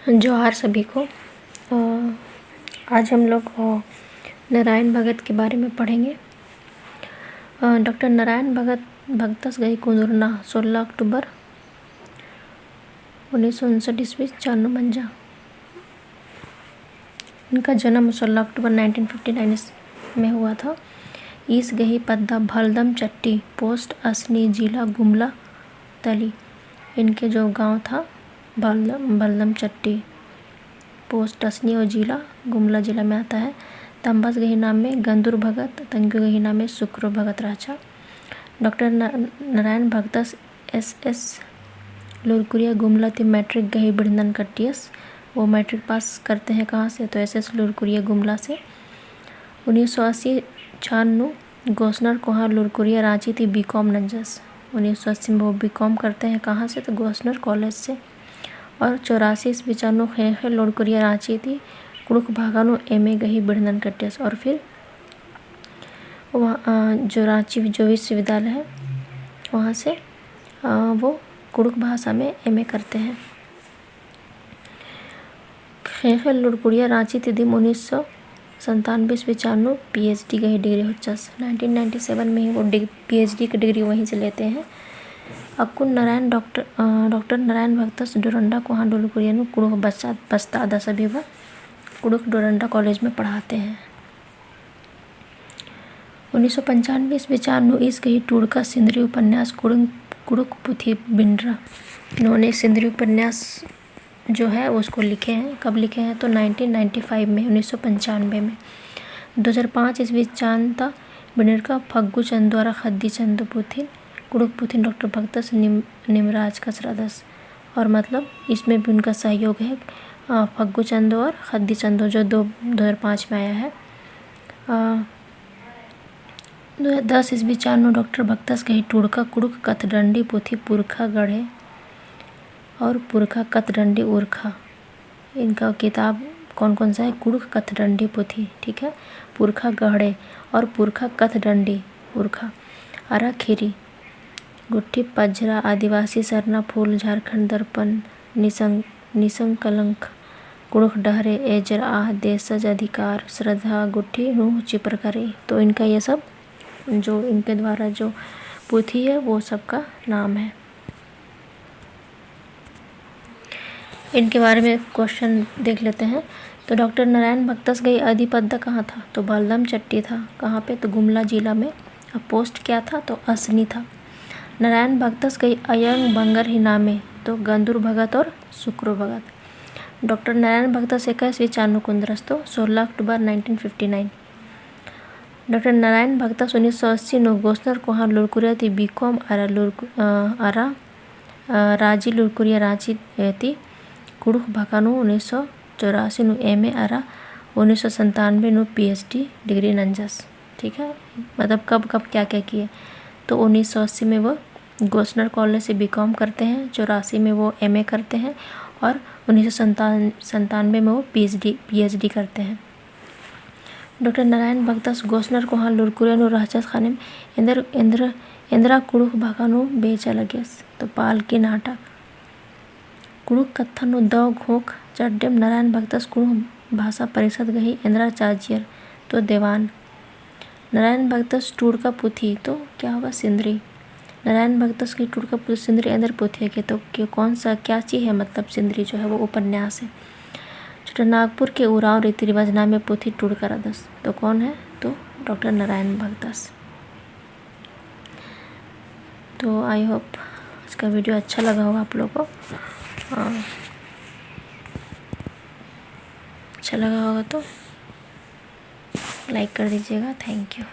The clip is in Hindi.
जोहार सभी को। आज हम लोग नारायण भगत के बारे में पढ़ेंगे। डॉक्टर नारायण भगत भगतस गई कुंदुरना 16 अक्टूबर 1959 ईस्वी चानू मंजा। इनका जन्म 16 अक्टूबर 1959 में हुआ था। ईस गही पद्दा भलदम चट्टी पोस्ट असनी जिला गुमला तली। इनके जो गांव था बलदम चट्टी पोस्ट असनी और जिला गुमला जिला में आता है। तंबस गही नाम में गंदुर भगत तंगु गही नाम में शुक्र भगत राजा। डॉक्टर नारायण भगतस SS लुरकुरिया गुमला ती मैट्रिक गही बिड़नन कट्टियस। वो मैट्रिक पास करते हैं कहाँ से, तो SS लुरकुरिया गुमला से। 1980 96 गोसनर कोहार लुरकुरिया रांची थी BCom नंजस। 1980 में वो BCom करते हैं कहाँ से, तो गोसनर कॉलेज से। और 84 95 खेखे लुरकुरिया रांची थी कुड़ुक भागानु MA गही बिड़नन कट्टियस। और फिर वहाँ जो रांची जो विश्वविद्यालय है वहाँ से वो कुड़ुक भाषा में MA करते हैं। खेखे लुरकुरिया रांची थी 1997 95 PhD गही डिग्री होचस। 1997 में ही वो PhD की डिग्री वहीं से लेते हैं। अक्कुन नारायण डॉक्टर नारायण भगतस डोरंडा को हाँ डोलकुरिया कुड़ुक बस्ता दस अभी वह कुड़ुक डोरंडा कॉलेज में पढ़ाते हैं। 1995 ईस्वी 4 ईस गही टूड़का सिंदरी उपन्यास कुड़ुक पुथी बिंड्रा। इन्होंने सिंदरी उपन्यास जो है उसको लिखे हैं। कब लिखे हैं, तो 1995 में 1995 में। 2005 ईस्वी चांता बिनरका फग्गू चंद द्वारा खद्दी चंद पुथिन कुड़ुक पुथिन डॉक्टर भगतस निमराज कसरादस। और मतलब इसमें भी उनका सहयोग है फग्गू चंद और खद्दी चंद जो 2005 में आया है। 2010 ईस्वी 4 डॉक्टर भगतस गही टूड़का कुड़ुक कथडंडी पुथी पुरखा गढ़े और पुरखा कथडंडी उर्खा। इनका किताब कौन कौन सा है, कुड़ुक कथडंडी पुथी, ठीक है, पुरखा गढ़े और पुरखा कथडंडी उर्खा। अरा खीरी गुट्ठी पजरा आदिवासी सरना फूल झारखंड दर्पण निसंकलंक कुड़ुक डहरे एजर आह देशज अधिकार श्रद्धा गुट्ठी रूह चिपरकरी। तो इनका ये सब जो इनके द्वारा जो पुथी है वो सबका नाम है। इनके बारे में क्वेश्चन देख लेते हैं। तो डॉक्टर नारायण भगतस गई अधिपद्दा कहाँ था, तो बलदम चट्टी था। कहाँ पे, तो गुमला जिला में। अब पोस्ट क्या था, तो असनी था। नारायण भगतस गई अयंग बंगर ही नामे, तो गंदुर भगत और शुक्र भगत। डॉक्टर नारायण भगतस 21वीं चानू कुंद्रस, तो 16 अक्टूबर 1959। डॉक्टर नारायण भगतस 1980 नो गोसनर कोहार लुरकुरिया थी BCom आरा राजी लुरकुरिया रांची थी कुड़ुक भाकानु 1984 नु MA आरा 1997 नु PhD डिग्री नंजस। ठीक है, मतलब कब क्या किए, तो 1980 में वो गोसनर कॉलेज से BCom करते हैं, 84 में वो MA करते हैं और 1997 में वो PhD करते हैं। डॉक्टर नारायण भगतस गोसनर को हाँ लुरकुरिया नु रहचस खाने में इंदिरा कुड़ुक भाकानु बेचा लगेस, तो पालकी नाटक कुड़ुक कत्था नु दव घोक चड्डेम नारायण भगतस कुड़ुक भाषा परिषद गही इंदिरा चाजियर, तो देवान। नारायण भगतस टूड़का पुथी, तो क्या होगा, सिंदरी। नारायण भगतस की टूड़का पुथी सिंदरी अंदर पुथी है कि तो कौन सा क्या चीज़ है, मतलब सिंदरी जो है वो उपन्यास है। छोटा नागपुर के उराव रीति रिवाज नाम में पुथी टूड़का रदस, तो कौन है, तो डॉक्टर नारायण भगतस। तो आई होप इसका वीडियो अच्छा लगा होगा आप लोगों को। अच्छा लगा होगा तो लाइक कर दीजिएगा। Thank you.